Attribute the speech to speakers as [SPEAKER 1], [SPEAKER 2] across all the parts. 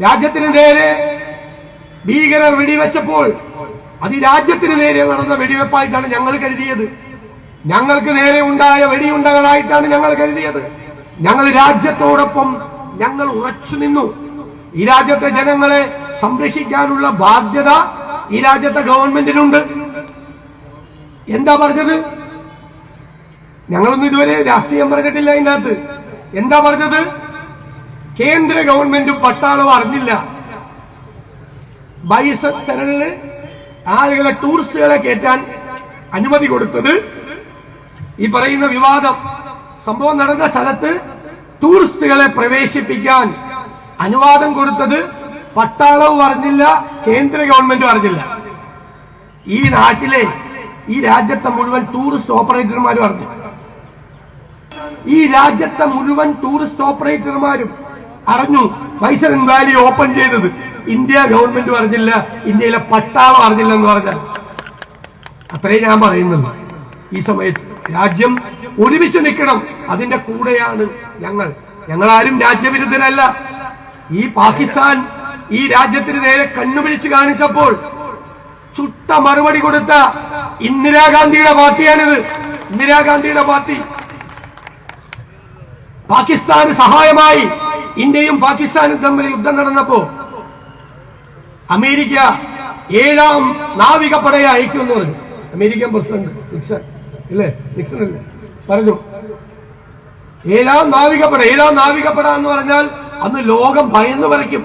[SPEAKER 1] രാജ്യത്തിന് നേരെ ഭീകരർ വെടിവെച്ചപ്പോൾ അത് ഈ രാജ്യത്തിന് നേരെ നടന്ന വെടിവെപ്പായിട്ടാണ് ഞങ്ങൾ കരുതിയത്. ഞങ്ങൾക്ക് നേരെ ഉണ്ടായ വെടിയുണ്ടകളായിട്ടാണ് ഞങ്ങൾ കരുതിയത്. ഞങ്ങൾ രാജ്യത്തോടൊപ്പം ഞങ്ങൾ ഉറച്ചു നിന്നു. ഈ രാജ്യത്തെ ജനങ്ങളെ സംരക്ഷിക്കാനുള്ള ബാധ്യത ഈ രാജ്യത്തെ ഗവൺമെന്റിനുണ്ട്. എന്താ പറഞ്ഞത്? ഞങ്ങളൊന്നും ഇതുവരെ രാഷ്ട്രീയം പറഞ്ഞിട്ടില്ല. ഇതിനകത്ത് എന്താ പറഞ്ഞത്? കേന്ദ്ര ഗവൺമെന്റും പട്ടാളവും അറിഞ്ഞില്ല. ബൈസെക്ഷനില് ആളുകളെ ടൂറിസ്റ്റുകളെ കയറ്റാൻ അനുമതി കൊടുത്തത് ഈ പറയുന്ന വിവാദം സംഭവം നടന്ന സ്ഥലത്ത് ടൂറിസ്റ്റുകളെ പ്രവേശിപ്പിക്കാൻ അനുവാദം കൊടുത്തത് പട്ടാളവും അറിഞ്ഞില്ല, കേന്ദ്ര ഗവൺമെന്റും അറിഞ്ഞില്ല. ഈ നാട്ടിലെ ഈ രാജ്യത്തെ മുഴുവൻ ടൂറിസ്റ്റ് ഓപ്പറേറ്റർമാരും അറിഞ്ഞു. ഈ രാജ്യത്തെ മുഴുവൻ ടൂറിസ്റ്റ് ഓപ്പറേറ്റർമാരും അറിഞ്ഞു വൈസരൻ വാലി ഓപ്പൺ ചെയ്തത്. ഇന്ത്യ ഗവൺമെന്റ് അറിഞ്ഞില്ല, ഇന്ത്യയിലെ പട്ടാളം അറിഞ്ഞില്ല എന്ന് പറഞ്ഞാൽ അത്രേ ഞാൻ പറയുന്നുള്ളൂ. ഈ സമയത്ത് രാജ്യം ഒരുമിച്ച് നിൽക്കണം. അതിന്റെ കൂടെയാണ് ഞങ്ങളാരും രാജ്യവിരുദ്ധരല്ല. ഈ പാകിസ്ഥാൻ ഈ രാജ്യത്തിന് നേരെ കണ്ണുപിടിച്ച് കാണിച്ചപ്പോൾ ചുട്ട മറുപടി കൊടുത്ത ഇന്ദിരാഗാന്ധിയുടെ പാർട്ടിയാണിത്. ഇന്ദിരാഗാന്ധിയുടെ പാർട്ടി പാകിസ്ഥാന് സഹായമായി ഇന്ത്യയും പാകിസ്ഥാനും തമ്മിൽ യുദ്ധം നടന്നപ്പോ അമേരിക്ക 7ാം നാവികപ്പടയെ അയക്കുമെന്ന് പറഞ്ഞു. അമേരിക്കൻ പ്രസിഡന്റ് നിക്സൺ അല്ലേ പറഞ്ഞു 7ാം നാവികപ്പട എന്ന് പറഞ്ഞാൽ അന്ന് ലോകം ഭയന്ന് പറയ്ക്കും.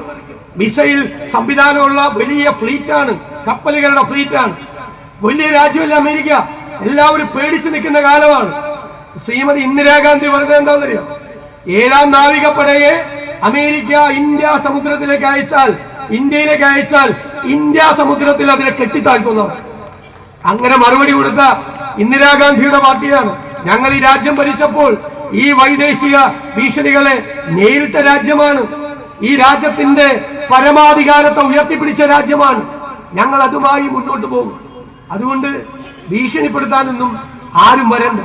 [SPEAKER 1] മിസൈൽ സംവിധാനമുള്ള വലിയ ഫ്ലീറ്റാണ്, കപ്പലുകളുടെ ഫ്ലീറ്റാണ്. വലിയ രാജ്യമല്ല അമേരിക്ക. എല്ലാവരും പേടിച്ചു നിൽക്കുന്ന കാലമാണ്. ശ്രീമതി ഇന്ദിരാഗാന്ധി പറഞ്ഞത് എന്താണെന്നറിയാം? 7ാം നാവികപ്പടയെ അമേരിക്ക ഇന്ത്യ സമുദ്രത്തിലേക്ക് അയച്ചാൽ, ഇന്ത്യയിലേക്ക് അയച്ചാൽ ഇന്ത്യ സമുദ്രത്തിൽ അതിനെ കെട്ടിത്താഴ്ത്തുന്നതാണ്. അങ്ങനെ മറുപടി കൊടുത്ത ഇന്ദിരാഗാന്ധിയുടെ പാർട്ടിയാണ്. ഞങ്ങൾ ഈ രാജ്യം ഭരിച്ചപ്പോൾ ഈ വൈദേശിക ഭീഷണികളെ നേരിട്ട രാജ്യമാണ്. ഈ രാജ്യത്തിന്റെ പരമാധികാരത്തെ ഉയർത്തിപ്പിടിച്ച രാജ്യമാണ്. ഞങ്ങൾ അതുമായി മുന്നോട്ട് പോകും. അതുകൊണ്ട് ഭീഷണിപ്പെടുത്താനൊന്നും ആരും വരണ്ട.